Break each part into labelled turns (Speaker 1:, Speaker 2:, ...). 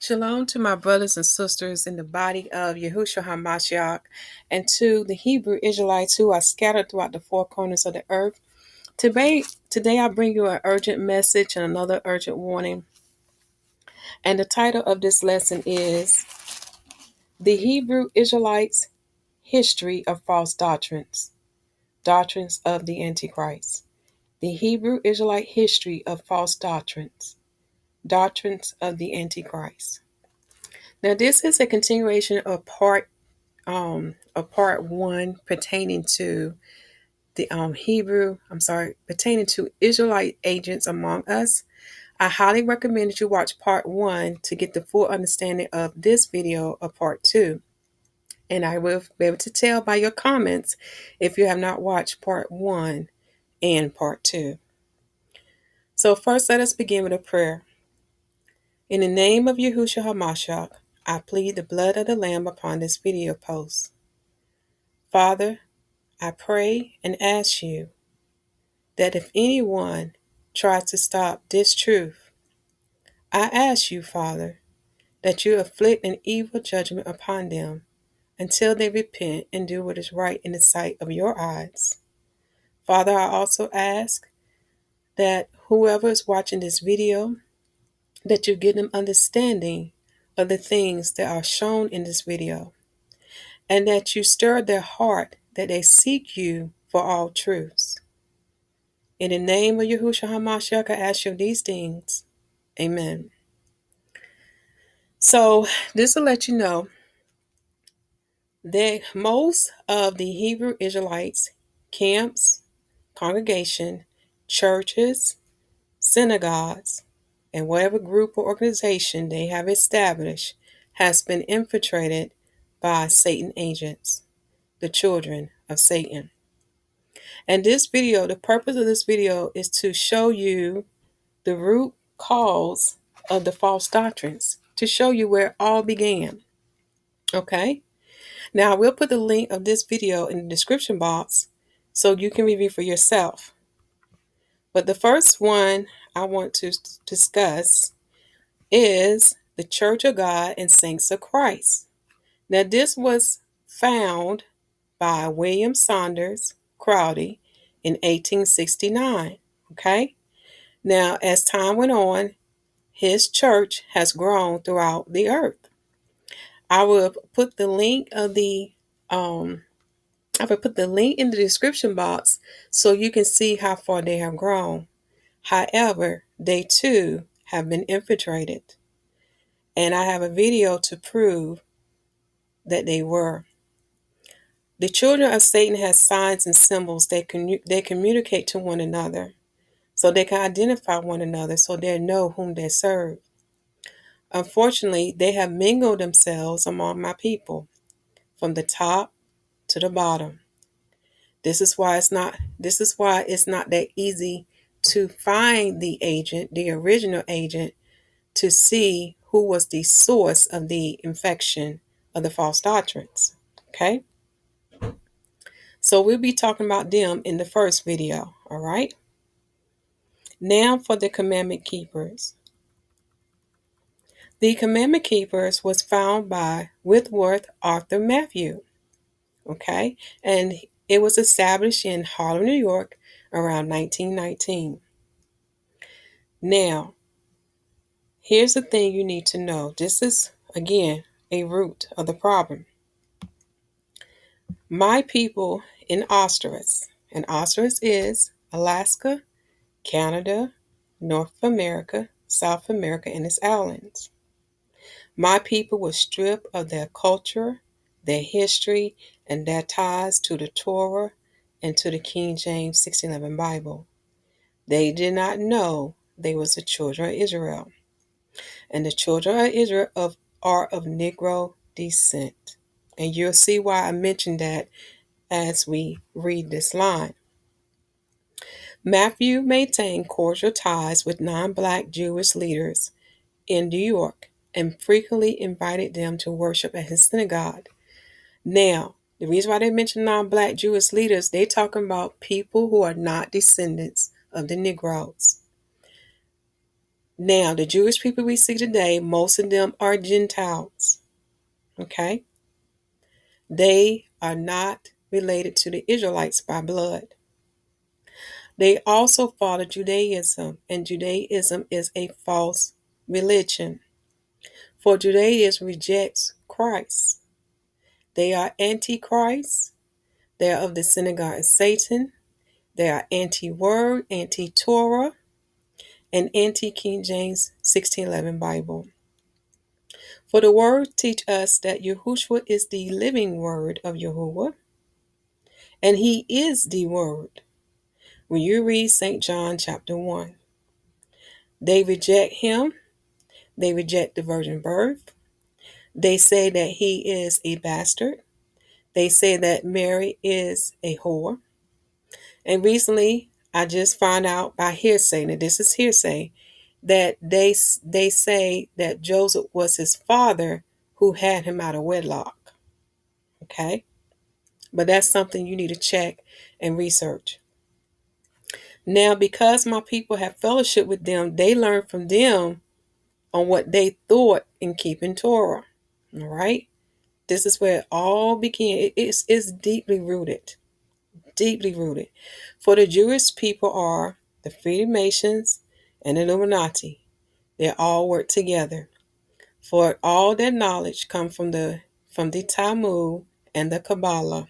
Speaker 1: Shalom to my brothers and sisters in the body of Yahushua HaMashyah and to the Hebrew Israelites who are scattered throughout the four corners of the earth. Today I bring you an urgent message and another urgent warning. And the title of this lesson is The Hebrew Israelites' History of False Doctrines, Doctrines of the Anti-Christ. The Hebrew Israelite History of False Doctrines, Doctrines of the Anti-Christ. Now, this is a continuation of part one pertaining to the pertaining to Israelite agents among us. I highly recommend that you watch part one to get the full understanding of this video of part two. And I will be able to tell by your comments if you have not watched part one and part two. So first, let us begin with a prayer. In the name of Yahushua HaMashyah, I plead the blood of the Lamb upon this video post. Father, I pray and ask you that if anyone tries to stop this truth, I ask you, Father, that you afflict an evil judgment upon them until they repent and do what is right in the sight of your eyes. Father, I also ask that whoever is watching this video, that you give them understanding of the things that are shown in this video, and that you stir their heart that they seek you for all truths. In the name of Yahushua HaMashyah, I ask you these things. Amen. So this will let you know that most of the Hebrew Israelites camps, congregation, churches, synagogues, and whatever group or organization they have established has been infiltrated by Satan agents, the children of Satan. And this video, the purpose of this video is to show you the root cause of the false doctrines, to show you where it all began. Okay? Now, I will put the link of this video in the description box so you can review for yourself. But the first one I want to discuss is the Church of God and Saints of Christ. Now, this was found by William Saunders Crowdy in 1869. Okay? Now, as time went on, his church has grown throughout the earth. I will put the link in the description box so you can see how far they have grown. However, they too have been infiltrated. And I have a video to prove that they were. The children of Satan have signs and symbols they communicate to one another, so they can identify one another, so they know whom they serve. Unfortunately, they have mingled themselves among my people, from the top to the bottom. This is why it's not that easy to find the agent, the original agent, to see who was the source of the infection of the false doctrines. Okay? So we'll be talking about them in the first video, all right? Now for the commandment keepers. The commandment keepers was found by Whitworth Arthur Matthew, okay? And it was established in Harlem, New York around 1919. Now, here's the thing you need to know. This is, again, a root of the problem. My people in Australis, and Australis is Alaska, Canada, North America, South America, and its islands. My people were stripped of their culture, their history, and their ties to the Torah and to the King James 1611 Bible. They did not know they was the children of Israel. And the children of Israel are of Negro descent. And you'll see why I mentioned that as we read this line. Matthew maintained cordial ties with non-black Jewish leaders in New York and frequently invited them to worship at his synagogue. Now, the reason why they mention non-black Jewish leaders, they're talking about people who are not descendants of the Negroes. Now, the Jewish people we see today, most of them are Gentiles. Okay? They are not related to the Israelites by blood. They also follow Judaism, and Judaism is a false religion. For Judaism rejects Christ. They are anti-Christ. They are of the synagogue of Satan. They are anti-word, anti-Torah, and anti-King James 1611 Bible. For the word teach us that Yahushua is the living word of Yahuwah, and he is the word. When you read St. John chapter 1, they reject him. They reject the virgin birth. They say that he is a bastard. They say that Mary is a whore. And recently, I just found out by hearsay, and this is hearsay, that they say that Joseph was his father who had him out of wedlock. Okay? But that's something you need to check and research. Now, because my people have fellowship with them, they learn from them on what they thought in keeping Torah. All right? This is where it all began. It's deeply rooted. Deeply rooted. For the Jewish people are the Freemasons and the Illuminati. They all work together. For all their knowledge comes from the Talmud and the Kabbalah.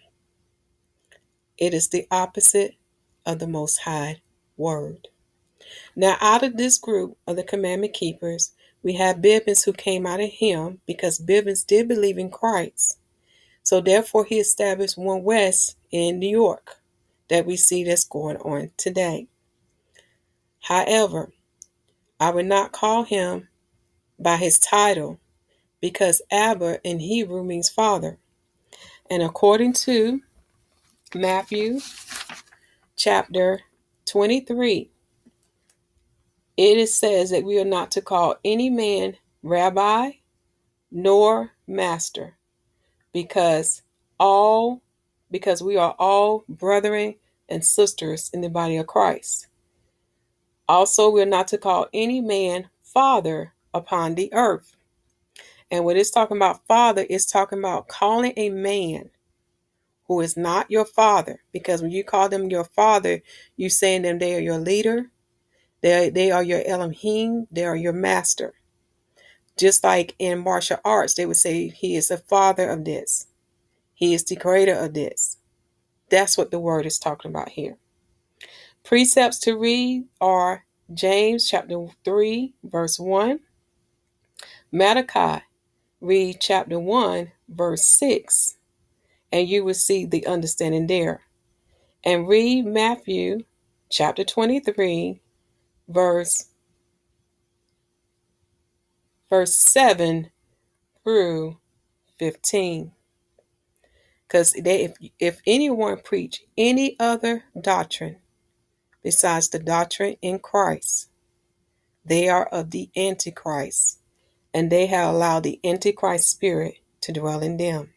Speaker 1: It is the opposite of the Most High Word. Now, out of this group of the commandment keepers, we have Bibbins who came out of him because Bibbins did believe in Christ. So therefore, he established One West in New York that we see that's going on today. However, I would not call him by his title because Abba in Hebrew means father. And according to Matthew chapter 23, it says that we are not to call any man rabbi nor master because we are all brethren and sisters in the body of Christ. Also, we're not to call any man father upon the earth. And what it's talking about father, is talking about calling a man who is not your father. Because when you call them your father, you're saying them they are your leader. They are your Elohim. They are your master. Just like in martial arts, they would say he is the father of this. He is the creator of this. That's what the word is talking about here. Precepts to read are James chapter 3, verse 1. Malachi, read chapter 1, verse 6, and you will see the understanding there. And read Matthew chapter 23, verse 7 through 15. Because if anyone preach any other doctrine besides the doctrine in Christ, they are of the Antichrist, and they have allowed the Antichrist spirit to dwell in them.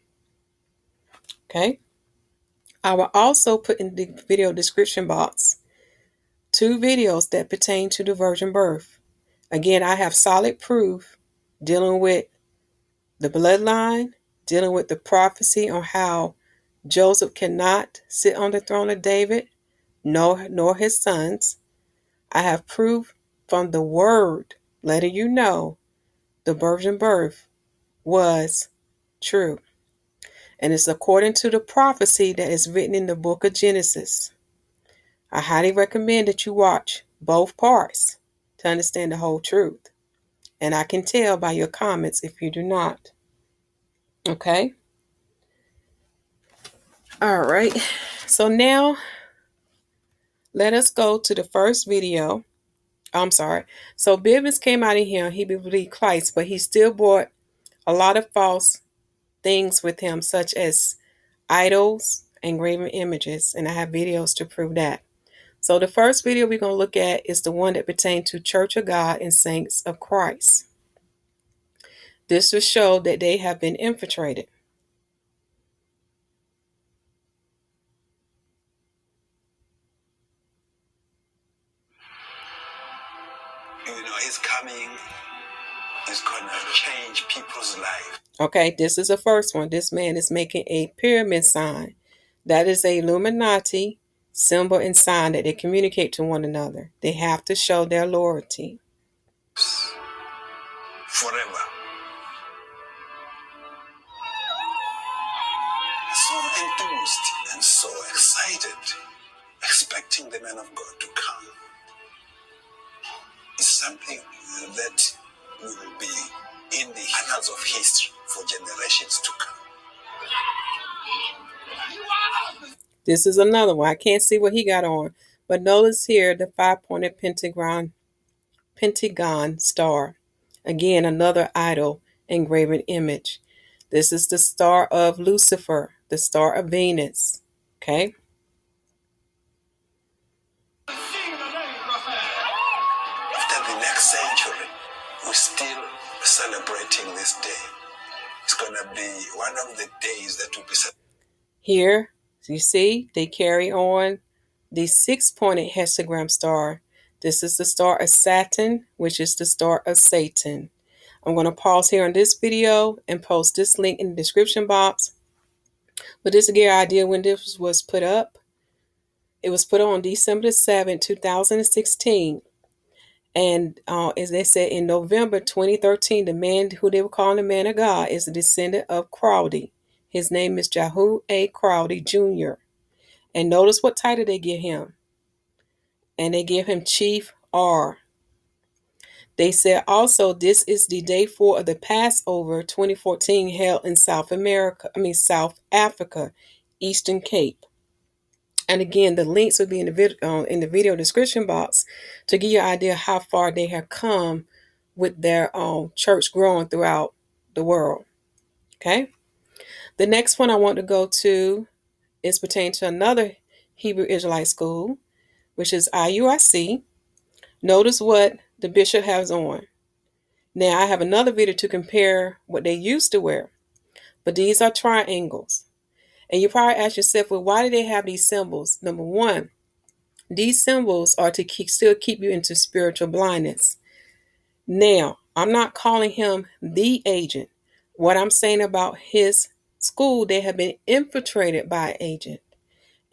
Speaker 1: Okay? I will also put in the video description box 2 videos that pertain to the virgin birth. Again, I have solid proof dealing with the bloodline, dealing with the prophecy on how Joseph cannot sit on the throne of David, nor his sons. I have proof from the word letting you know the virgin birth was true. And it's according to the prophecy that is written in the book of Genesis. I highly recommend that you watch both parts to understand the whole truth. And I can tell by your comments if you do not. Okay? All right. So now, let us go to the first video. I'm sorry. So Bibbins came out of him. He believed Christ, but he still brought a lot of false things with him, such as idols and graven images. And I have videos to prove that. So the first video we're going to look at is the one that pertains to Church of God and Saints of Christ. This will show that they have been infiltrated.
Speaker 2: His coming is going to change people's lives.
Speaker 1: Okay, this is the first one. This man is making a pyramid sign. That is a Illuminati symbol and sign that they communicate to one another. They have to show their loyalty.
Speaker 2: Forever. So enthused and so excited, expecting the man of God to come. It's something that will be in the annals of history for generations to come.
Speaker 1: This is another one. I can't see what he got on. But notice here the 5-pointed pentagon star. Again, another idol engraven image. This is the star of Lucifer, the star of Venus. Okay.
Speaker 2: After the next century, we're still celebrating this day. It's going to be one of the days that will be celebrated.
Speaker 1: Here, you see, they carry on the 6-pointed hexagram star. This is the star of Saturn, which is the star of Satan. I'm going to pause here on this video and post this link in the description box. But this to get an idea when this was put up. It was put on December 7, 2016. And as they said, in November 2013, the man who they were calling the man of God is a descendant of Crowdy. His name is YAHUWAH Crowdy Jr. And notice what title they give him. And they give him Chief R. They said also this is the day 4 of the Passover 2014 held in South Africa, Eastern Cape. And again, the links will be in the video description box to give you an idea how far they have come with their church growing throughout the world. Okay. The next one I want to go to is pertaining to another Hebrew Israelite school, which is IUIC. Notice what the bishop has on. Now, I have another video to compare what they used to wear, but these are triangles. And you probably ask yourself, well, why do they have these symbols? Number one, these symbols are to still keep you into spiritual blindness. Now, I'm not calling him the agent. What I'm saying about his school, they have been infiltrated by an agent.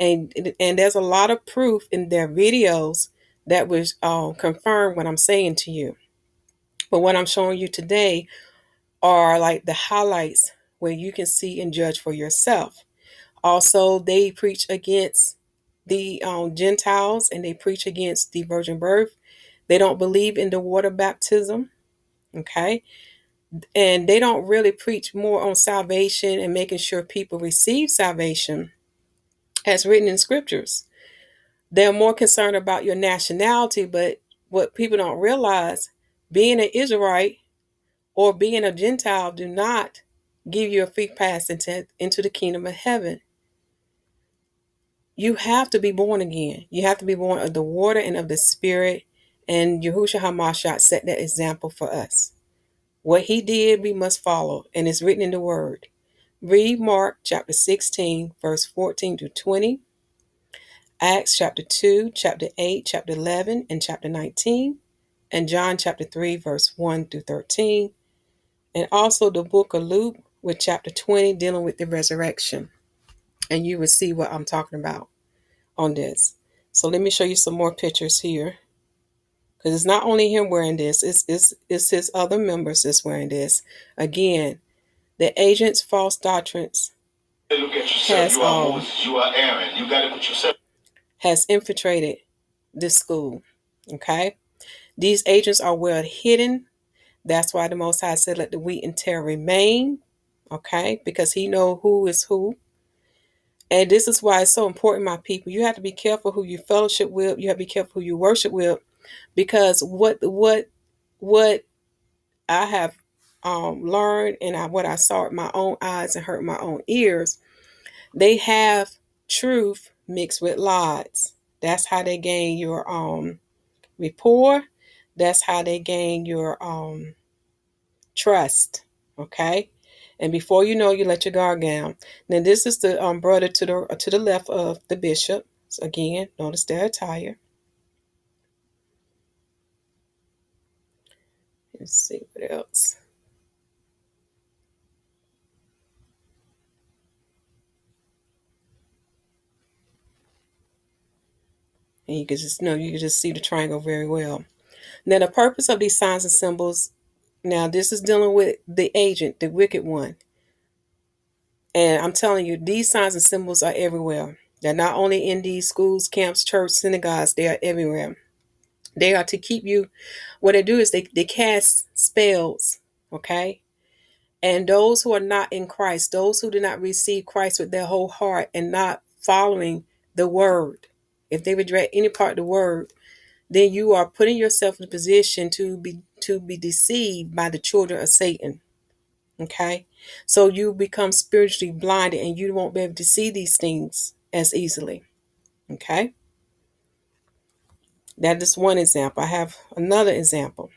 Speaker 1: And there's a lot of proof in their videos that was confirm what I'm saying to you. But what I'm showing you today are like the highlights where you can see and judge for yourself. Also, they preach against the Gentiles and they preach against the virgin birth. They don't believe in the water baptism. Okay. And they don't really preach more on salvation and making sure people receive salvation as written in scriptures. They're more concerned about your nationality, but what people don't realize, being an Israelite or being a Gentile do not give you a free pass into the kingdom of heaven. You have to be born again. You have to be born of the water and of the spirit. And Yahushua HaMashyah set that example for us. What he did, we must follow. And it's written in the word. Read Mark chapter 16, verse 14 to 20. Acts chapter 2, chapter 8, chapter 11, and chapter 19. And John chapter 3, verse 1 through 13. And also the book of Luke with chapter 20 dealing with the resurrection. And you will see what I'm talking about on this. So let me show you some more pictures here. Because it's not only him wearing this, it's his other members that's wearing this. Again, the Agents False Doctrines
Speaker 2: Look at yourself. You are Moses, you are Aaron. You got to put yourself.
Speaker 1: Has infiltrated this school. Okay? These agents are well hidden. That's why the Most High said, let the wheat and tare remain. Okay? Because he knows who is who. And this is why it's so important, my people. You have to be careful who you fellowship with. You have to be careful who you worship with. Because what I have learned and what I saw with my own eyes and heard with my own ears, they have truth mixed with lies. That's how they gain your rapport. That's how they gain your trust. Okay. And before you know, you let your guard down. Now this is the brother to the left of the bishop. So again, notice their attire. Let's see what else. And you can just see the triangle very well. Now, the purpose of these signs and symbols, now this is dealing with the agent, the wicked one. And I'm telling you, these signs and symbols are everywhere. They're not only in these schools, camps, church, synagogues, they are everywhere. They are to keep you, what they do is they cast spells, okay? And those who are not in Christ, those who do not receive Christ with their whole heart and not following the word, if they reject any part of the word, then you are putting yourself in a position to be deceived by the children of Satan. Okay? So you become spiritually blinded and you won't be able to see these things as easily. Okay? That is one example. I have another example.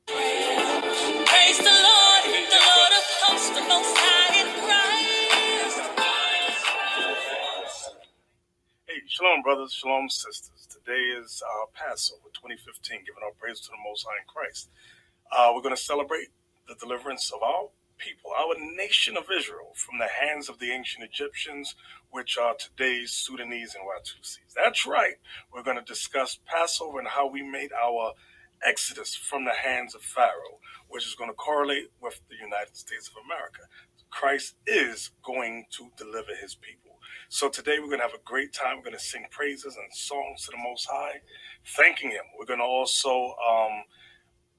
Speaker 2: Praise the Lord of hosts, the Most High in Christ. Hey, shalom, brothers, shalom, sisters. Today is Passover 2015, giving our praise to the Most High in Christ. We're going to celebrate the deliverance of our people, our nation of Israel, from the hands of the ancient Egyptians, which are today's Sudanese and Watusis. That's right. We're going to discuss Passover and how we made our exodus from the hands of Pharaoh, which is going to correlate with the United States of America. Christ is going to deliver his people. So today we're going to have a great time. We're going to sing praises and songs to the Most High, thanking him. We're going to also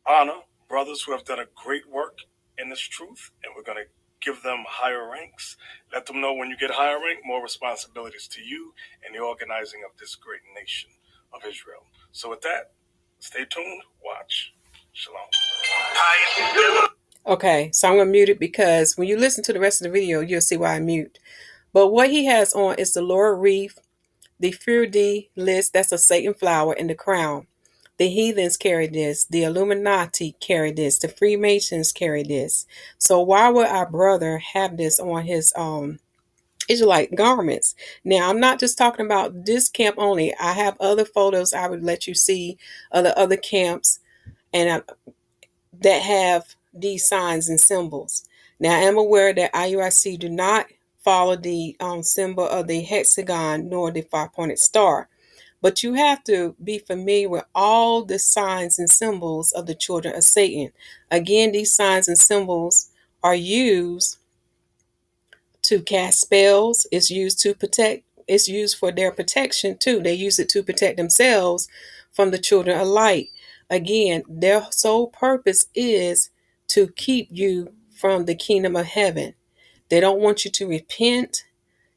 Speaker 2: honor brothers who have done a great work in this truth, and we're going to give them higher ranks. Let them know when you get higher rank, more responsibilities to you and the organizing of this great nation of Israel. So with that, stay tuned, watch. Shalom.
Speaker 1: Okay, so I'm going to mute it because when you listen to the rest of the video, you'll see why I mute. But what he has on is the laurel wreath, the fleur-de lis, that's a Satan flower, and the crown. The heathens carry this. The Iluminati carry this. The Freemasons carry this. So why would our brother have this on his Israelite garments? Now, I'm not just talking about this camp only. I have other photos I would let you see of the other camps and that have these signs and symbols. Now, I am aware that IUIC do not follow the symbol of the hexagon nor the five-pointed star. But you have to be familiar with all the signs and symbols of the children of Satan. Again, these signs and symbols are used to cast spells. It's used to protect. It's used for their protection too. They use it to protect themselves from the children of light. Again, their sole purpose is to keep you from the kingdom of heaven. They don't want you to repent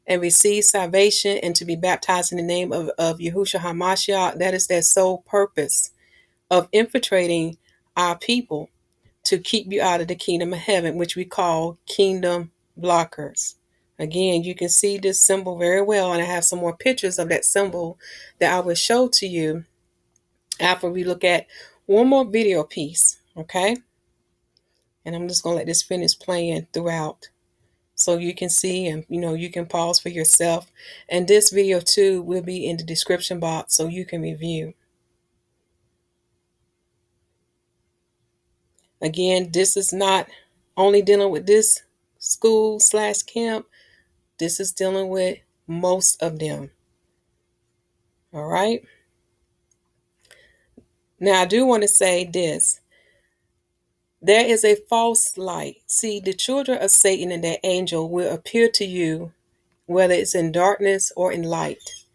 Speaker 1: and receive salvation and to be baptized in the name of Yahushua HaMashyah. That is their sole purpose of infiltrating our people to keep you out of the kingdom of heaven, which we call kingdom blockers. Again, you can see this symbol very well, and I have some more pictures of that symbol that I will show to you after we look at one more video piece, okay? And I'm just going to let this finish playing throughout, so you can see and you can pause for yourself. And this video too will be in the description box so you can review. Again, this is not only dealing with this school/camp. This is dealing with most of them. All right. Now I do want to say this. There is a false light. See, the children of Satan and their angel will appear to you whether it's in darkness or in light.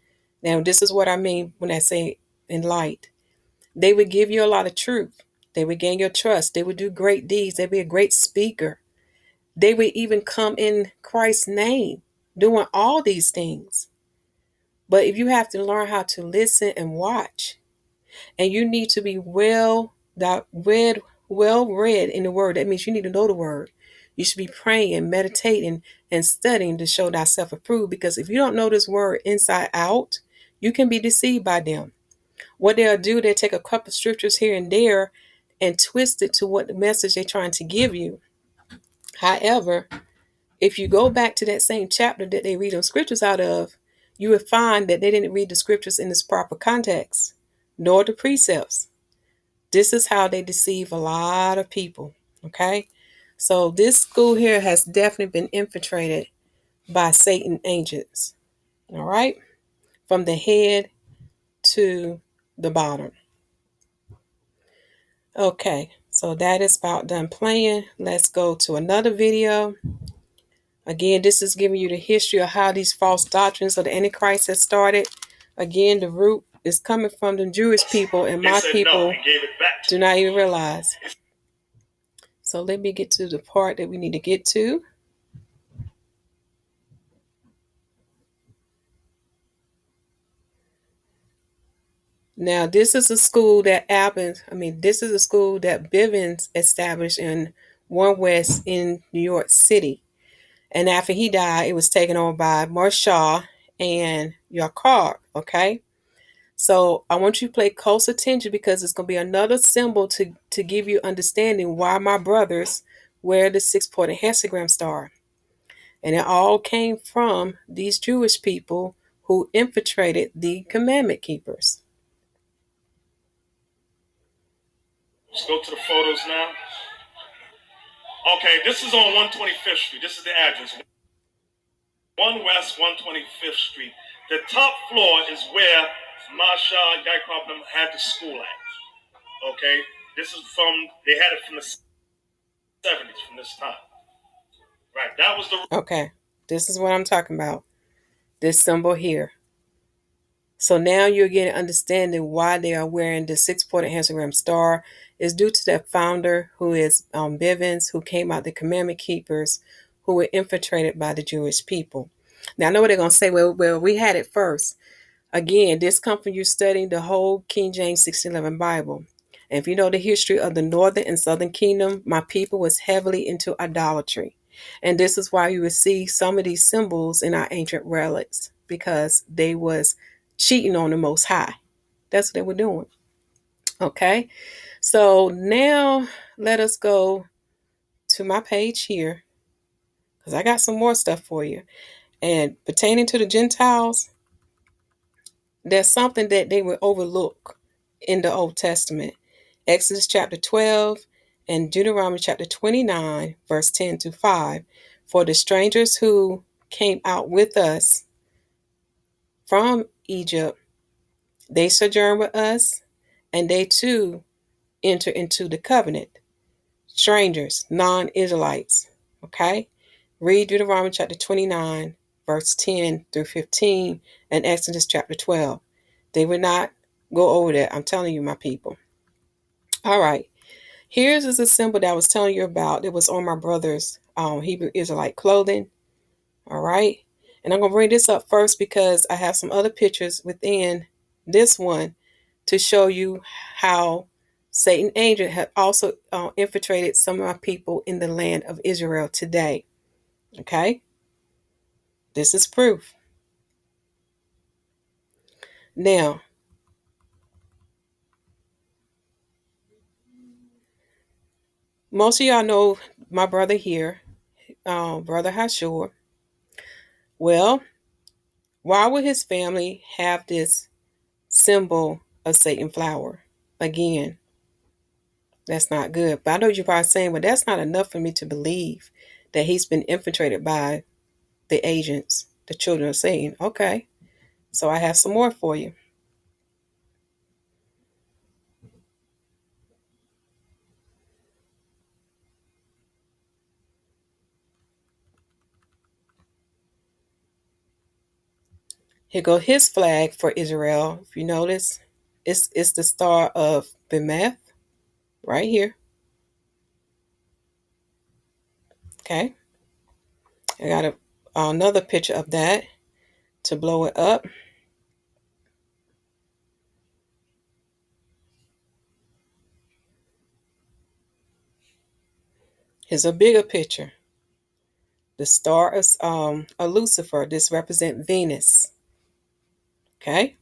Speaker 1: Now, this is what I mean when I say in light. They would give you a lot of truth. They would gain your trust. They would do great deeds. They'd be a great speaker. They would even come in Christ's name, doing all these things. But if you have to learn how to listen and watch, and you need to be well read in the word, that means you need to know the word. You should be praying, meditating, and studying to show thyself approved, because if you don't know this word inside out, you can be deceived by them. What they'll do, they'll take a couple of scriptures here and there and twist it to what the message they're trying to give you. However, if you go back to that same chapter that they read those scriptures out of, you would find that they didn't read the scriptures in its proper context, nor the precepts. This is how they deceive a lot of people, okay? So this school here has definitely been infiltrated by Satan agents, all right? From the head to the bottom. Okay, so that is about done playing. Let's go to another video. Again, this is giving you the history of how these false doctrines of the Antichrist has started. Again, the root is coming from the Jewish people, and my people do not even realize. So let me get to the part that we need to get to. Now, this is a school that this is a school that Bivens established in One West in New York City. And after he died, it was taken over by Marshall and Yakar, okay? So I want you to pay close attention because it's going to be another symbol to give you understanding why my brothers wear the six-pointed hexagram star. And it all came from these Jewish people who infiltrated the commandment keepers.
Speaker 2: Let's go to the photos now. Okay, this is on 125th Street. This is the address. 1 West 125th Street. The top floor is where Masha Yaakov had the school at. Okay, this is they had it from the 70s, from this time. Right, that was the...
Speaker 1: Okay, this is what I'm talking about. This symbol here. So now you're getting understanding why they are wearing the six-pointed hexagram star is due to that founder who is Bivens, who came out the commandment keepers, who were infiltrated by the Jewish people. Now I know what they're going to say. Well, we had it first. Again, this comes from you studying the whole King James 1611 Bible. And if you know the history of the northern and southern kingdom, my people was heavily into idolatry. And this is why you would see some of these symbols in our ancient relics, because they was cheating on the Most High. That's what they were doing. Okay, so now let us go to my page here, because I got some more stuff for you. And pertaining to the Gentiles, there's something that they would overlook in the Old Testament. Exodus chapter 12 and Deuteronomy chapter 29, verse 10 to 5. For the strangers who came out with us from Egypt, they sojourn with us, and they too enter into the covenant. Strangers, non-Israelites. Okay? Read Deuteronomy chapter 29, verse 10 through 15, and Exodus chapter 12. They would not go over that. I'm telling you, my people. All right. Here's is a symbol that I was telling you about. It was on my brother's Hebrew Israelite clothing. All right. And I'm going to bring this up first because I have some other pictures within this one to show you how Satan agent had also infiltrated some of my people in the land of Israel today. Okay. This is proof. Now, most of y'all know my brother here, Brother Hashur. Well, why would his family have this symbol of Satan flower? Again, that's not good. But I know you're probably saying, well, that's not enough for me to believe that he's been infiltrated by the agents, the children of Satan. Okay, so I have some more for you. Here go his flag for Israel. If you notice, it's the star of Bemeth right here. Okay, I got another picture of that to blow it up. Here's a bigger picture. The star is a Lucifer. This represents Venus. Okay.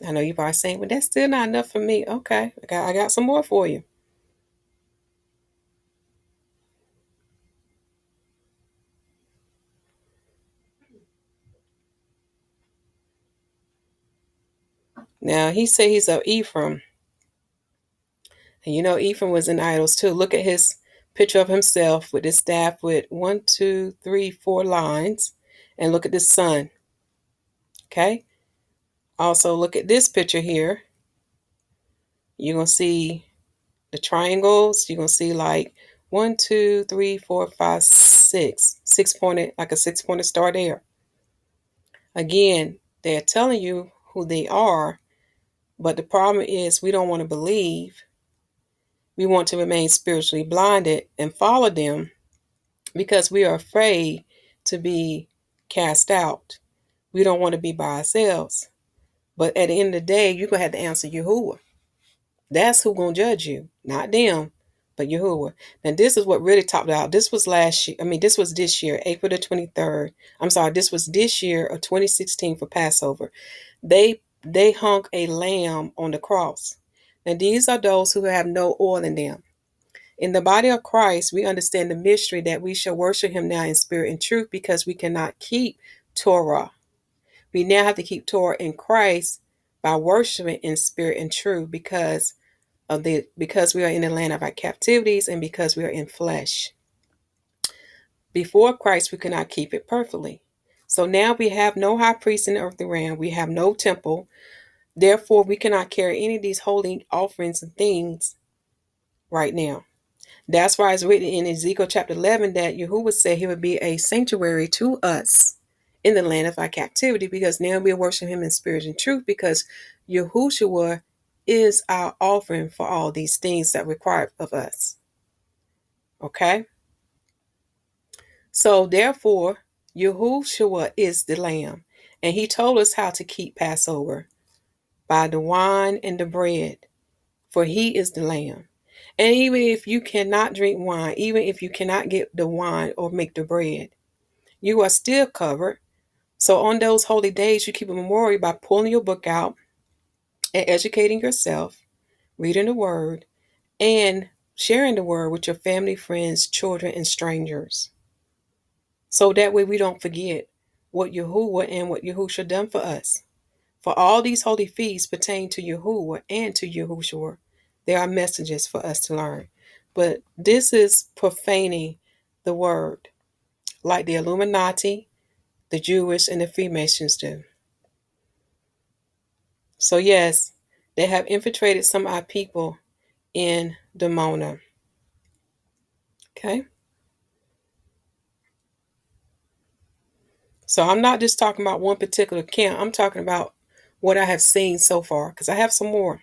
Speaker 1: I know you're probably saying, well, that's still not enough for me. Okay. I got some more for you. Now, he said he's of Ephraim. And you know, Ephraim was in idols too. Look at his picture of himself with his staff with 1, 2, 3, 4 lines. And look at the sun. Okay. Also, look at this picture here. You're going to see the triangles. You're going to see like 1, 2, 3, 4, 5, 6. 6-pointed, like a 6-pointed star there. Again, they're telling you who they are. But the problem is we don't want to believe. We want to remain spiritually blinded and follow them because we are afraid to be cast out. We don't want to be by ourselves. But at the end of the day, you're going to have to answer Yahuwah. That's who's going to judge you, not them, but Yahuwah. Now, this is what really topped out. This was last year. This was this year, April the 23rd. I'm sorry, this was this year of 2016 for Passover. They hung a lamb on the cross. Now, these are those who have no oil in them. In the body of Christ, we understand the mystery that we shall worship him now in spirit and truth because we cannot keep Torah. We now have to keep Torah in Christ by worshiping in spirit and truth because we are in the land of our captivities and because we are in flesh. Before Christ, we could not keep it perfectly. So now we have no high priest in the earthly realm. We have no temple. Therefore, we cannot carry any of these holy offerings and things right now. That's why it's written in Ezekiel chapter 11 that Yahuwah said he would be a sanctuary to us in the land of our captivity because now we worship him in spirit and truth because Yahushua is our offering for all these things that are required of us. Okay? So therefore, Yahushua is the Lamb. And he told us how to keep Passover by the wine and the bread. For he is the Lamb. And even if you cannot drink wine, even if you cannot get the wine or make the bread, you are still covered. So on those holy days, you keep a memorial by pulling your book out and educating yourself, reading the word, and sharing the word with your family, friends, children, and strangers. So that way we don't forget what Yahuwah and what Yahushua done for us. For all these holy feasts pertain to Yahuwah and to Yahushua. There are messages for us to learn. But this is profaning the word, like the Illuminati, the Jewish, and the Freemasons do. So yes, they have infiltrated some of our people in Demona. Okay? So I'm not just talking about one particular camp. I'm talking about what I have seen so far, because I have some more.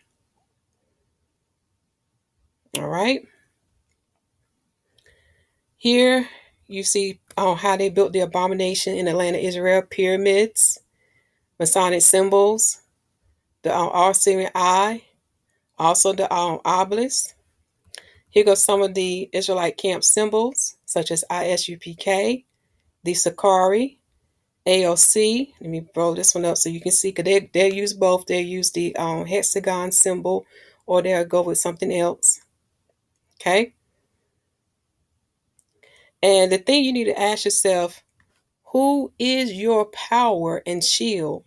Speaker 1: All right? Here you see how they built the abomination in the land of Israel, pyramids, Masonic symbols, the All-Syrian eye, also the obelisk. Here goes some of the Israelite camp symbols, such as ISBPK, the Sakari, AOC. Let me roll this one up so you can see, because they'll use both. They'll use the hexagon symbol, or they'll go with something else. Okay? And the thing you need to ask yourself, who is your power and shield?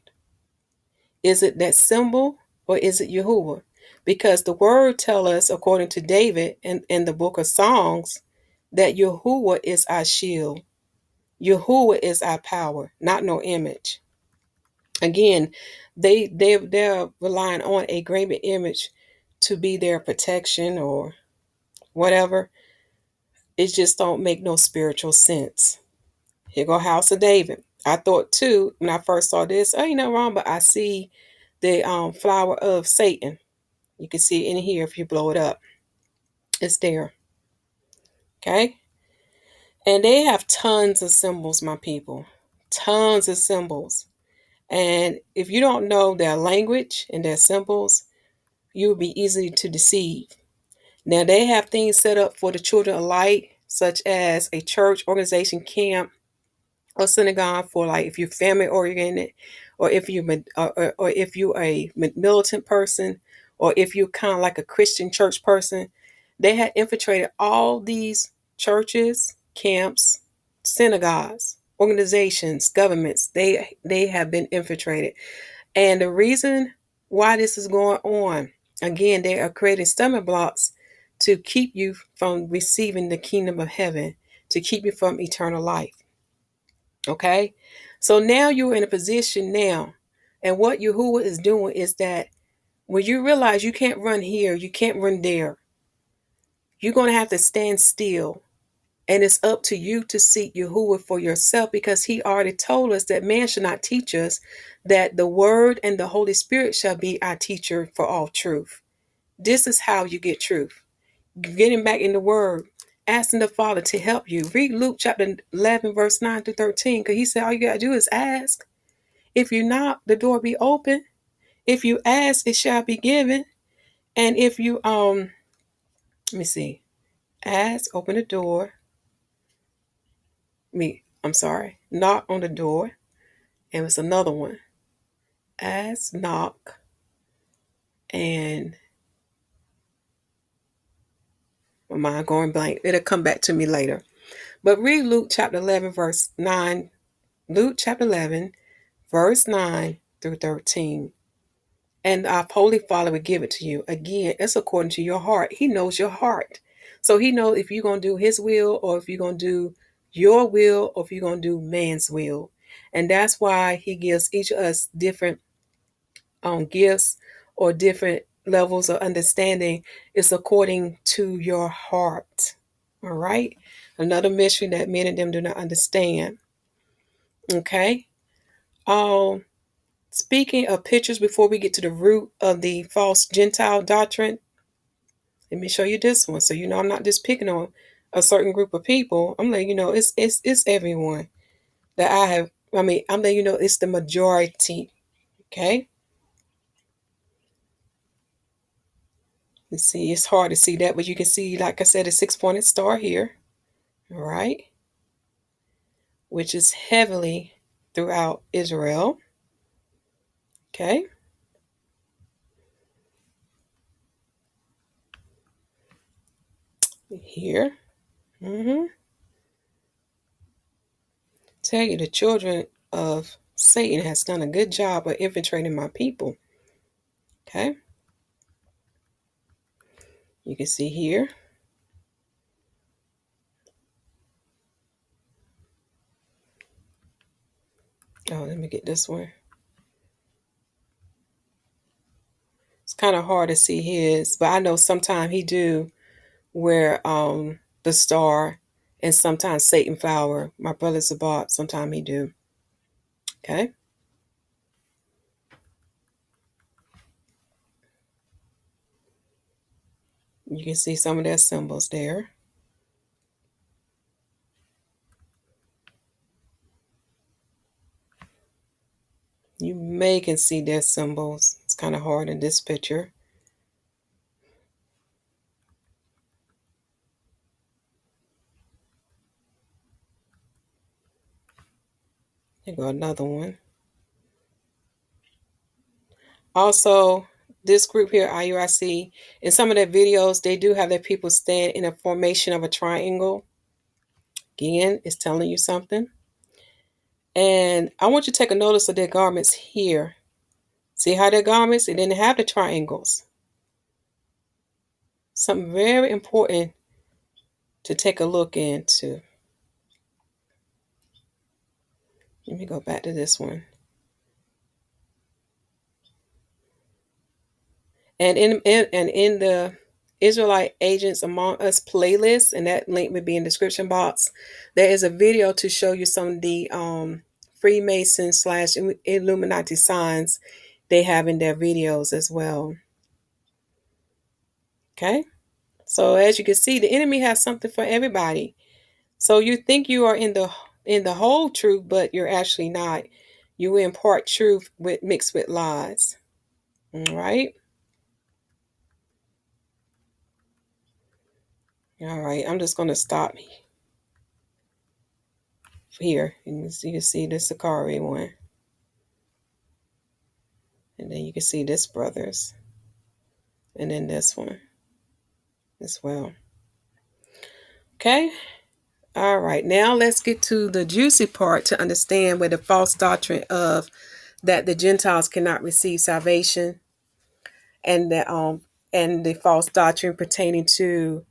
Speaker 1: Is it that symbol or is it Yahuwah? Because the word tells us, according to David in the book of Songs, that Yahuwah is our shield. Yahuwah is our power, not no image. Again, they're relying on a graven image to be their protection or whatever. It just don't make no spiritual sense. Here go House of David. I thought too, when I first saw this, ain't nothing wrong, but I see the flower of Satan. You can see it in here if you blow it up. It's there. Okay? And they have tons of symbols, my people. Tons of symbols. And if you don't know their language and their symbols, you'll be easy to deceive. Now, they have things set up for the children of light, such as a church, organization, camp, or synagogue for, like, if you're family oriented, or if you're a militant person, or if you're kind of like a Christian church person. They had infiltrated all these churches, camps, synagogues, organizations, governments. They have been infiltrated. And the reason why this is going on. Again, they are creating stumbling blocks to keep you from receiving the kingdom of heaven, to keep you from eternal life. Okay? So now you're in a position now. And what Yahuwah is doing is that when you realize you can't run here, you can't run there, you're going to have to stand still. And it's up to you to seek Yahuwah for yourself, because he already told us that man should not teach us, that the word and the Holy Spirit shall be our teacher for all truth. This is how you get truth. Getting back in the word, asking the Father to help you. Read Luke chapter 11, verse 9 through 13, because he said all you got to do is ask. If you knock, the door be open. If you ask, it shall be given. And if you, let me see, ask, open the door. Knock on the door. And it's another one. Ask, knock, and my mind going blank. It'll come back to me later. But read Luke chapter 11, verse 9. Luke chapter 11, verse 9 through 13. And our Holy Father will give it to you. Again, it's according to your heart. He knows your heart. So he knows if you're going to do his will, or if you're going to do your will, or if you're going to do man's will. And that's why he gives each of us different gifts or different levels of understanding. Is according to your heart. All right. Another mystery that many of them do not understand. Okay. Speaking of pictures, before we get to the root of the false Gentile doctrine, let me show you this one. So you know I'm not just picking on a certain group of people. I'm letting you know it's everyone that I have. I'm letting you know it's the majority. Okay. Let's see, it's hard to see that, but you can see, like I said, a 6-pointed star here. All right. Which is heavily throughout Israel. Okay. Here. Tell you the children of Satan has done a good job of infiltrating my people. Okay. You can see here. Oh, let me get this one. It's kind of hard to see his, but I know sometimes he do wear the star, and sometimes Satan flower. My brother's about, sometimes he do. Okay. You can see some of their symbols there. You may can see their symbols. It's kind of hard in this picture. There go another one. Also, this group here, IUIC, in some of their videos, they do have their people stand in a formation of a triangle. Again, it's telling you something. And I want you to take a notice of their garments here. See how their garments, they didn't have the triangles. Something very important to take a look into. Let me go back to this one. And in the Israelite Agents Among Us playlist, and that link would be in the description box, there is a video to show you some of the Freemason / Illuminati signs they have in their videos as well. Okay, so as you can see, the enemy has something for everybody. So you think you are in the whole truth, but you're actually not. You impart truth mixed with lies. All right. All right. I'm just going to stop here. And you can see the Sakari one. And then you can see this brother's. And then this one as well. Okay. All right. Now let's get to the juicy part to understand where the false doctrine of that the Gentiles cannot receive salvation and the false doctrine pertaining to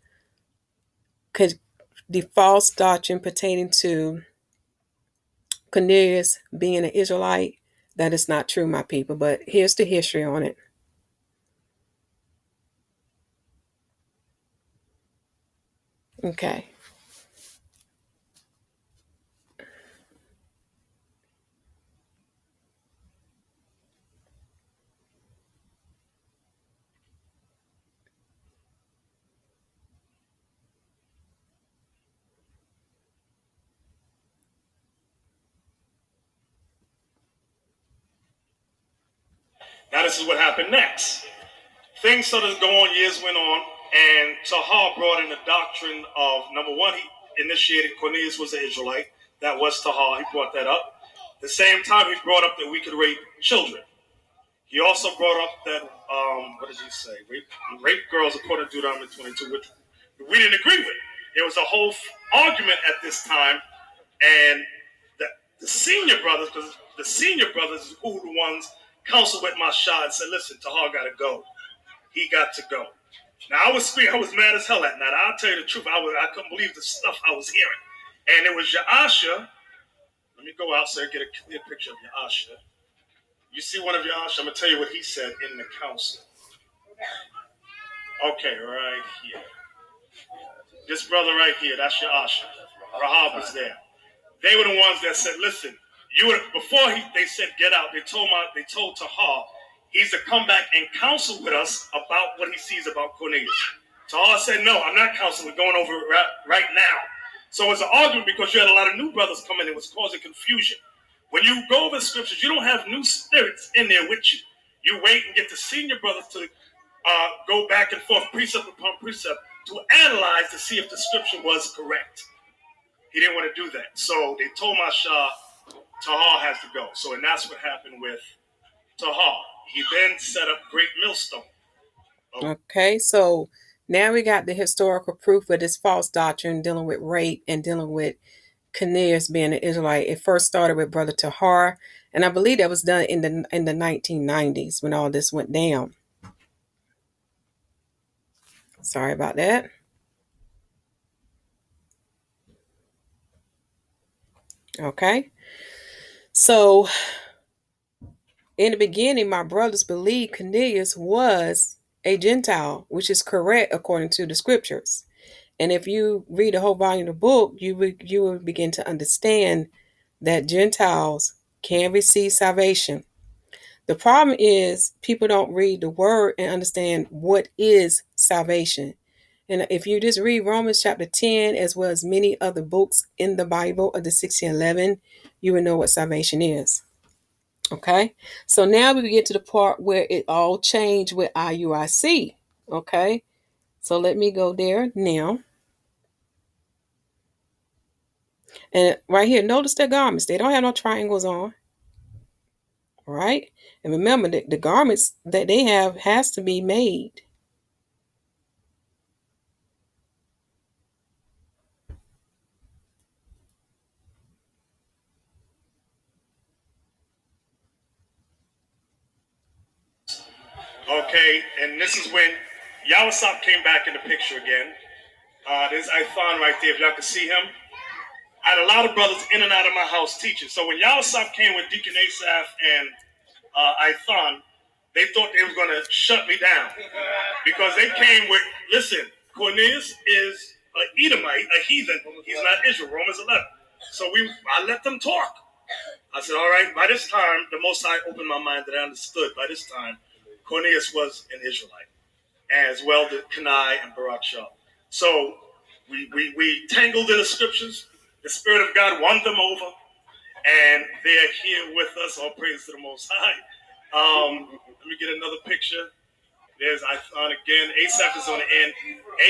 Speaker 1: Cornelius being an Israelite. That is not true, my people. But here's the history on it. Okay.
Speaker 2: Now this is what happened next. Things started to go on, years went on, and Tahar brought in the doctrine of, number one, he initiated Cornelius was an Israelite. That was Tahar. He brought that up. At the same time, he brought up that we could rape children. He also brought up that, what did he say? Rape girls according to Deuteronomy 22, which we didn't agree with. There was a whole argument at this time, and the senior brothers, because the senior brothers who were the ones counseled with Mashyah and said, listen, Tahar got to go. He got to go. Now, I was mad as hell that night. I'll tell you the truth. I couldn't believe the stuff I was hearing. And it was Yahushua. Let me go out so I get a clear picture of Yahushua. You see one of Yahushua? I'm going to tell you what he said in the council. Okay, right here. This brother right here, that's Yahushua. Rahab was there. They were the ones that said, listen, they said get out, they told Tahar he's to come back and counsel with us about what he sees about Cornelius. Tahar said, no, I'm not counseling, we're going over it right now. So it's an argument because you had a lot of new brothers coming in. It was causing confusion. When you go over the scriptures, you don't have new spirits in there with you. You wait and get the senior brothers to go back and forth, precept upon precept, to analyze to see if the scripture was correct. He didn't want to do that. So they told Mashyah, Tahar has to go. So, and that's what happened with Tahar. He then set up Great Millstone.
Speaker 1: Okay, so now we got the historical proof of this false doctrine dealing with rape and dealing with Cornelius being an Israelite. It first started with Brother Tahar, and I believe that was done in the 1990s when all this went down. Sorry about that. Okay. So in the beginning, my brothers believed Cornelius was a Gentile, which is correct according to the scriptures. And if you read the whole volume of the book, you will begin to understand that Gentiles can receive salvation. The problem is people don't read the word and understand what is salvation. And if you just read Romans chapter 10, as well as many other books in the Bible of the 1611, you will know what salvation is. Okay, so now we get to the part where it all changed with IUIC. Okay, so let me go there now. And right here, notice their garments. They don't have no triangles on. All right, and remember that the garments that they have has to be made.
Speaker 2: Okay, and this is when YAHUWAH came back in the picture again. There's Ithon right there, if y'all can see him. I had a lot of brothers in and out of my house teaching. So when YAHUWAH came with Deacon Asaph and Ithon, they thought they were going to shut me down. Because they came with, listen, Cornelius is an Edomite, a heathen. He's not Israel, Romans 11. So I let them talk. I said, all right, by this time, the Most High opened my mind that I understood. By this time, Cornelius was an Israelite, as well did Kenai and Barak Shah. So we tangled in the scriptures. The Spirit of God won them over, and they're here with us. All praise to the Most High. Let me get another picture. There's Ithon again. Asaph is on the end.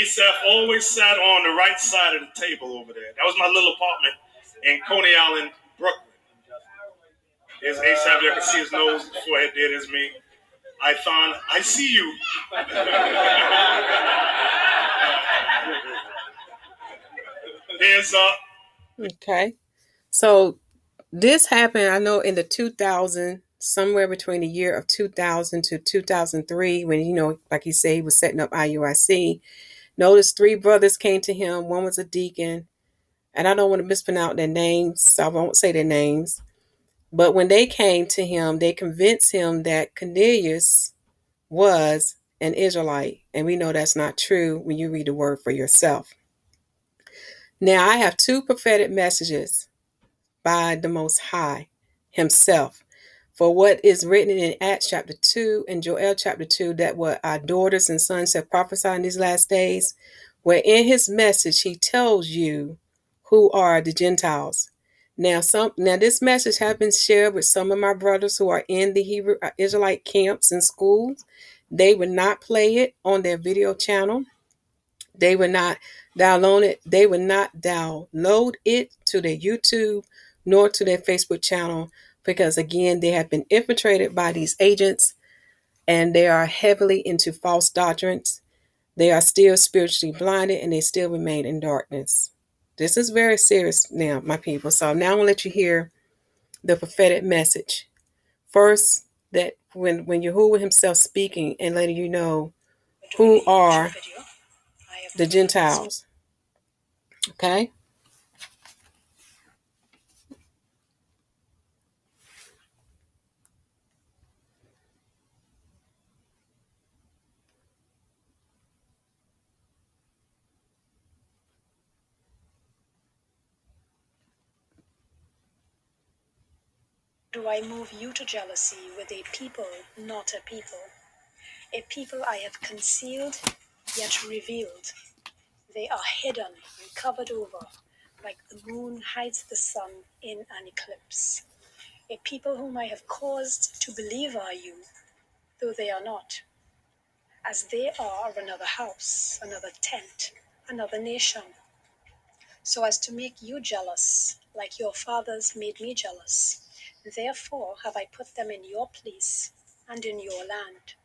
Speaker 2: Asaph always sat on the right side of the table over there. That was my little apartment in Coney Island, Brooklyn. There's Asaph. You can see his nose, forehead there. There's me. Ithon, I see you. There's
Speaker 1: Okay, so this happened, I know, in the 2000 somewhere between the year of 2000 to 2003, when, like he said, he was setting up IUIC. Notice 3 brothers came to him. One was a deacon, and I don't want to mispronounce their names, so I won't say their names. But when they came to him, they convinced him that Cornelius was an Israelite. And we know that's not true when you read the word for yourself. Now, I have 2 prophetic messages by the Most High himself for what is written in Acts chapter 2 and Joel chapter 2, that what our daughters and sons have prophesied in these last days, where in his message he tells you who are the Gentiles. Now this message has been shared with some of my brothers who are in the Hebrew Israelite camps and schools. They would not play it on their video channel. They would not download it. They would not download it to their YouTube nor to their Facebook channel, because again, they have been infiltrated by these agents and they are heavily into false doctrines. They are still spiritually blinded and they still remain in darkness. This is very serious now, my people. So now I'm going to let you hear the prophetic message. First, that when Yahuwah himself speaking and letting you know who are the Gentiles. Okay?
Speaker 3: Do I move you to jealousy with a people, not a people? A people I have concealed, yet revealed. They are hidden and covered over, like the moon hides the sun in an eclipse. A people whom I have caused to believe are you, though they are not, as they are of another house, another tent, another nation, so as to make you jealous, like your fathers made me jealous. Therefore have I put them in your place and in your land.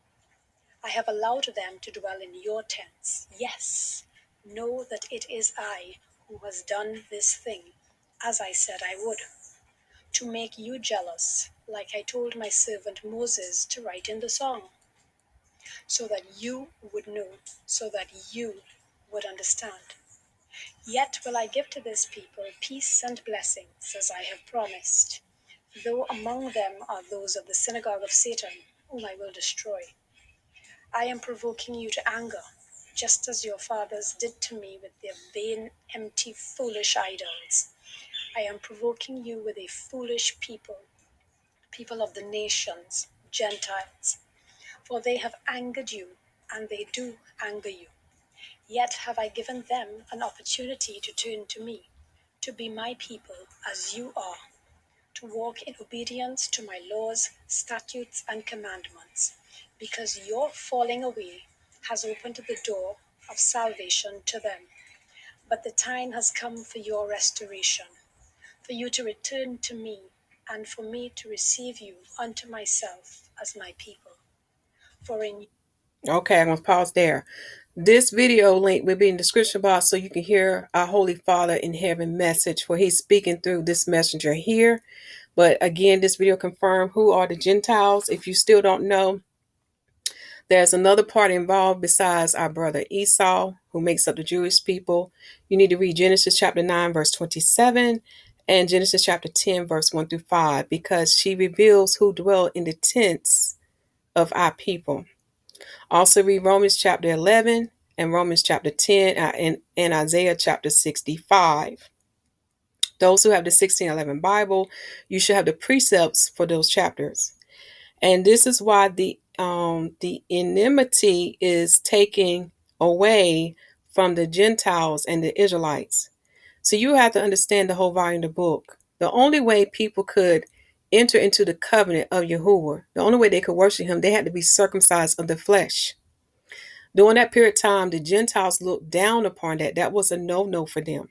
Speaker 3: I have allowed them to dwell in your tents. Yes, know that it is I who has done this thing, as I said I would, to make you jealous, like I told my servant Moses to write in the song, so that you would know, so that you would understand. Yet will I give to this people peace and blessings, as I have promised, though among them are those of the synagogue of Satan, whom I will destroy. I am provoking you to anger, just as your fathers did to me with their vain, empty, foolish idols. I am provoking you with a foolish people, people of the nations, Gentiles, for they have angered you, and they do anger you. Yet have I given them an opportunity to turn to me, to be my people as you are, to walk in obedience to my laws, statutes, and commandments, because your falling away has opened the door of salvation to them. But the time has come for your restoration, for you to return to me, and for me to receive you unto myself as my people. For in
Speaker 1: Okay, I'm going to pause there. This video link will be in the description box so you can hear our Holy Father in heaven message where he's speaking through this messenger here. But again, this video confirmed who are the Gentiles. If you still don't know, there's another party involved besides our brother Esau, who makes up the Jewish people. You need to read Genesis chapter 9, verse 27, and Genesis chapter 10, verse 1 through 5, because she reveals who dwell in the tents of our people. Also read Romans chapter 11 and Romans chapter 10 and Isaiah chapter 65. Those who have the 1611 Bible, you should have the precepts for those chapters. And this is why the enmity is taken away from the Gentiles and the Israelites. So you have to understand the whole volume of the book. The only way people could enter into the covenant of Yahuwah, the only way they could worship him, they had to be circumcised of the flesh. During that period of time, the Gentiles looked down upon that. That was a no-no for them.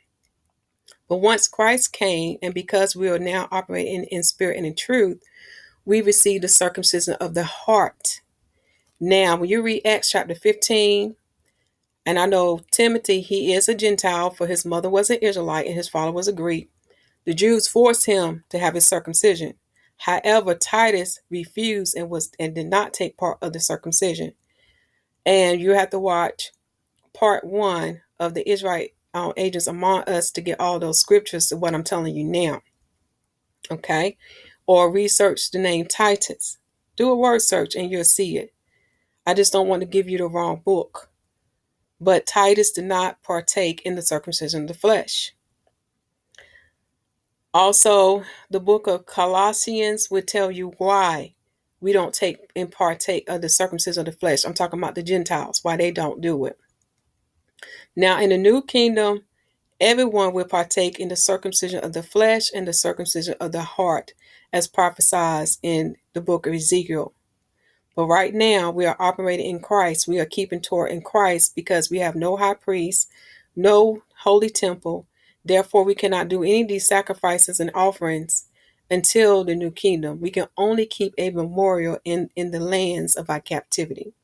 Speaker 1: But once Christ came, and because we are now operating in spirit and in truth, we receive the circumcision of the heart. Now, when you read Acts chapter 15, and I know Timothy, he is a Gentile, for his mother was an Israelite and his father was a Greek. The Jews forced him to have his circumcision. However, Titus refused and did not take part of the circumcision. And you have to watch part 1 of the Israelite agents among us to get all those scriptures to what I'm telling you now. Okay? Or research the name Titus. Do a word search and you'll see it. I just don't want to give you the wrong book. But Titus did not partake in the circumcision of the flesh. Also, the book of Colossians would tell you why we don't take and partake of the circumcision of the flesh. I'm talking about the Gentiles, why they don't do it. Now, in the new kingdom, everyone will partake in the circumcision of the flesh and the circumcision of the heart, as prophesied in the book of Ezekiel. But right now, we are operating in Christ. We are keeping Torah in Christ because we have no high priest, no holy temple. Therefore, we cannot do any of these sacrifices and offerings until the new kingdom. We can only keep a memorial in the lands of our captivity.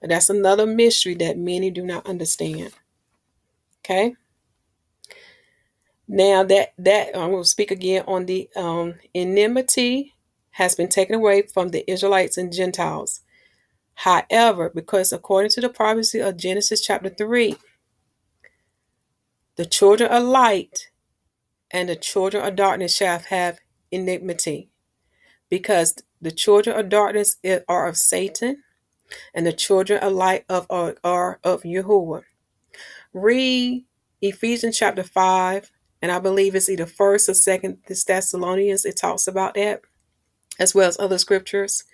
Speaker 1: And that's another mystery that many do not understand. Okay? Now that I'm going to speak again on the enmity has been taken away from the Israelites and Gentiles. However, because according to the prophecy of Genesis chapter 3, the children of light and the children of darkness shall have enmity, because the children of darkness are of Satan and the children of light are of Yahuwah. Read Ephesians chapter 5, and I believe it's either 1st or 2nd Thessalonians. It talks about that, as well as other scriptures,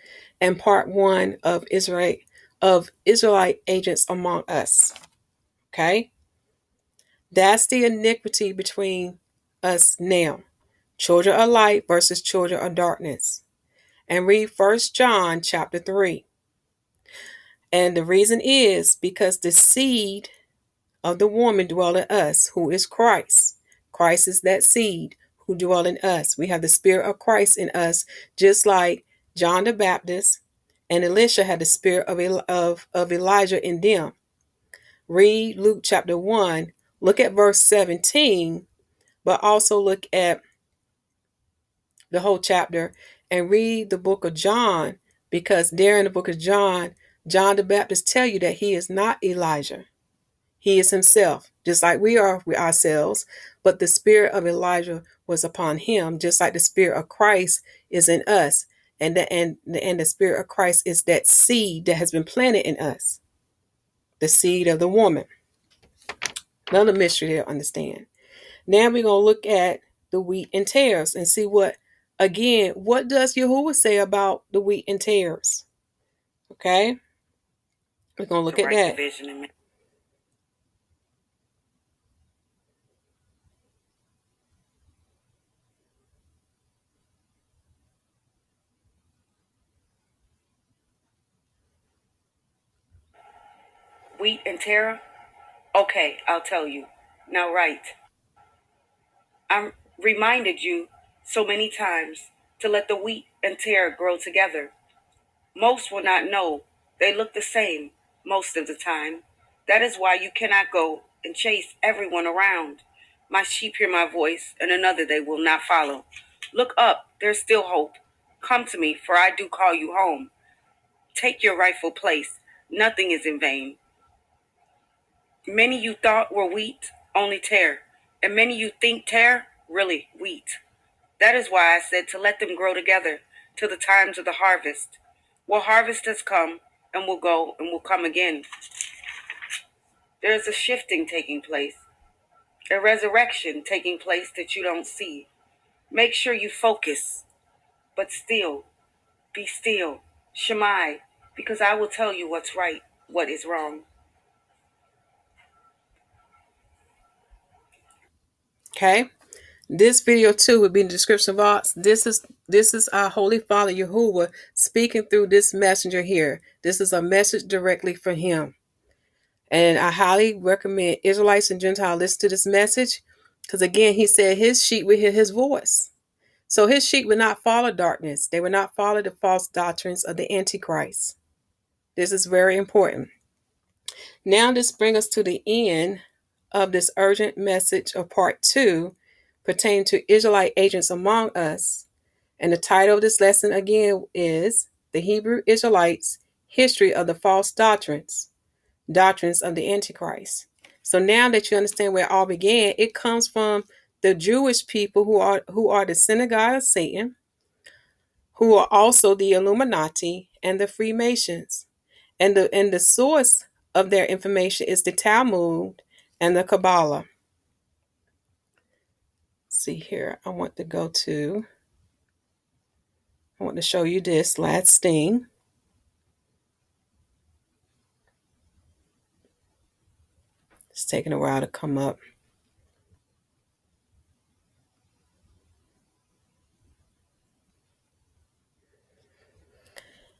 Speaker 1: and part 1 of Israelite agents among us. Okay? That's the iniquity between us now. Children of light versus children of darkness. And read 1 John chapter 3. And the reason is because the seed of the woman dwell in us, who is Christ. Christ is that seed who dwell in us. We have the spirit of Christ in us, just like John the Baptist and Elisha had the spirit of Elijah in them. Read Luke chapter 1. Look at verse 17, but also look at the whole chapter and read the book of John, because there in the book of John, John the Baptist tell you that he is not Elijah. He is himself, just like we are ourselves, but the spirit of Elijah was upon him, just like the spirit of Christ is in us. And the spirit of Christ is that seed that has been planted in us, the seed of the woman. Another mystery to understand. Now we're going to look at the wheat and tares and see what does Yahuwah say about the wheat and tares? Okay? We're going to look at that.
Speaker 3: Wheat and tare? Okay, I'll tell you. Now write. I reminded you so many times to let the wheat and tare grow together. Most will not know. They look the same most of the time. That is why you cannot go and chase everyone around. My sheep hear my voice, and another they will not follow. Look up, there's still hope. Come to me, for I do call you home. Take your rightful place. Nothing is in vain. Many you thought were wheat, only tare. And many you think tare, really wheat. That is why I said to let them grow together till the times of the harvest. Well, harvest has come and will go and will come again. There is a shifting taking place, a resurrection taking place that you don't see. Make sure you focus, but still, be still, Shemai, because I will tell you what's right, what is wrong.
Speaker 1: Okay? This video too would be in the description box. This is our Holy Father Yahuwah speaking through this messenger here. This is a message directly for him. And I highly recommend Israelites and Gentiles listen to this message, because again, he said his sheep will hear his voice. So his sheep will not follow darkness. They will not follow the false doctrines of the Antichrist. This is very important. Now this brings us to the end of this urgent message of part 2 pertaining to Israelite agents among us. And the title of this lesson again is The Hebrew Israelites History of the False Doctrines, Doctrines of the Antichrist. So now that you understand where it all began, it comes from the Jewish people who are the synagogue of Satan, who are also the Illuminati and the Freemasons. And the source of their information is the Talmud and the Kabbalah. See here, I want to show you this last thing. It's taking a while to come up.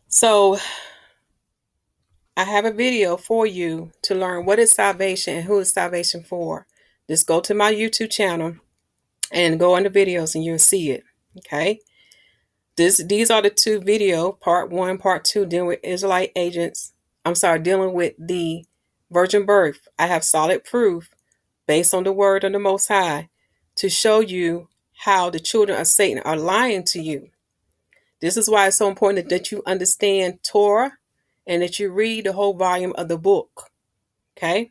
Speaker 1: So I have a video for you to learn what is salvation and who is salvation for. Just go to my YouTube channel and go on the videos and you'll see it. Okay. These are the two video, part 1, part 2, dealing with Israelite agents. Dealing with the virgin birth. I have solid proof based on the word of the Most High to show you how the children of Satan are lying to you. This is why it's so important that you understand Torah and that you read the whole volume of the book. Okay?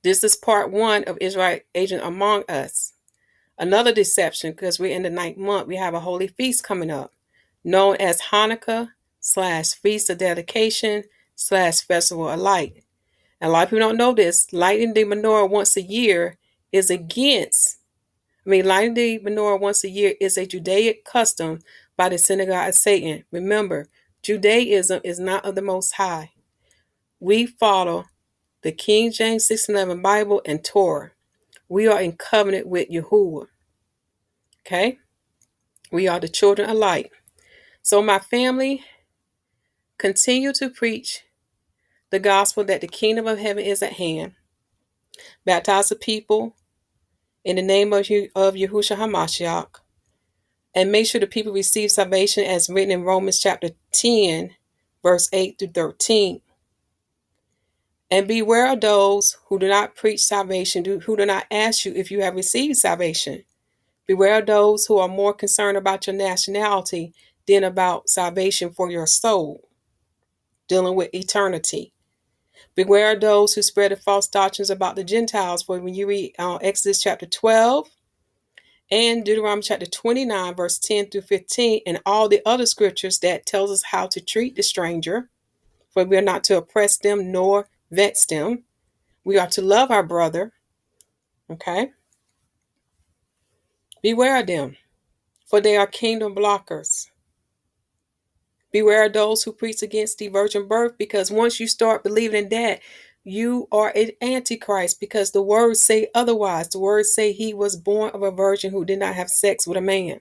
Speaker 1: This is part 1 of Israelite Agent Among Us. Another deception, because we're in the 9th month, we have a holy feast coming up, known as Hanukkah / Feast of Dedication / Festival of Light. And a lot of people don't know this. Lighting the menorah once a year is lighting the menorah once a year is a Judaic custom by the Synagogue of Satan. Remember, Judaism is not of the Most High. We follow the King James 611 Bible and Torah. We are in covenant with Yahuwah. Okay? We are the children of light. So my family, continue to preach the gospel that the kingdom of heaven is at hand. Baptize the people in the name of Yahushua HaMashyah. And make sure the people receive salvation as written in Romans chapter 10, verse 8 through 13. And beware of those who do not preach salvation, who do not ask you if you have received salvation. Beware of those who are more concerned about your nationality than about salvation for your soul, dealing with eternity. Beware of those who spread the false doctrines about the Gentiles. For when you read Exodus chapter 12 and Deuteronomy chapter 29, verse 10 through 15, and all the other scriptures that tells us how to treat the stranger, for we are not to oppress them nor vex them. We are to love our brother. Okay? Beware of them, for they are kingdom blockers. Beware of those who preach against the virgin birth, because once you start believing in that, you are an antichrist, because the words say otherwise. The words say he was born of a virgin who did not have sex with a man.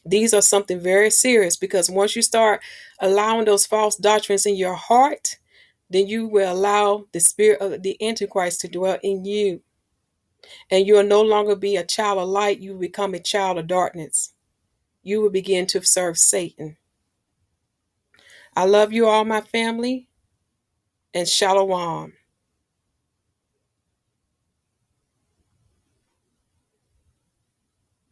Speaker 1: These are something very serious, because once you start allowing those false doctrines in your heart, then you will allow the spirit of the Antichrist to dwell in you. And you will no longer be a child of light. You will become a child of darkness. You will begin to serve Satan. I love you all, my family, and Shalom.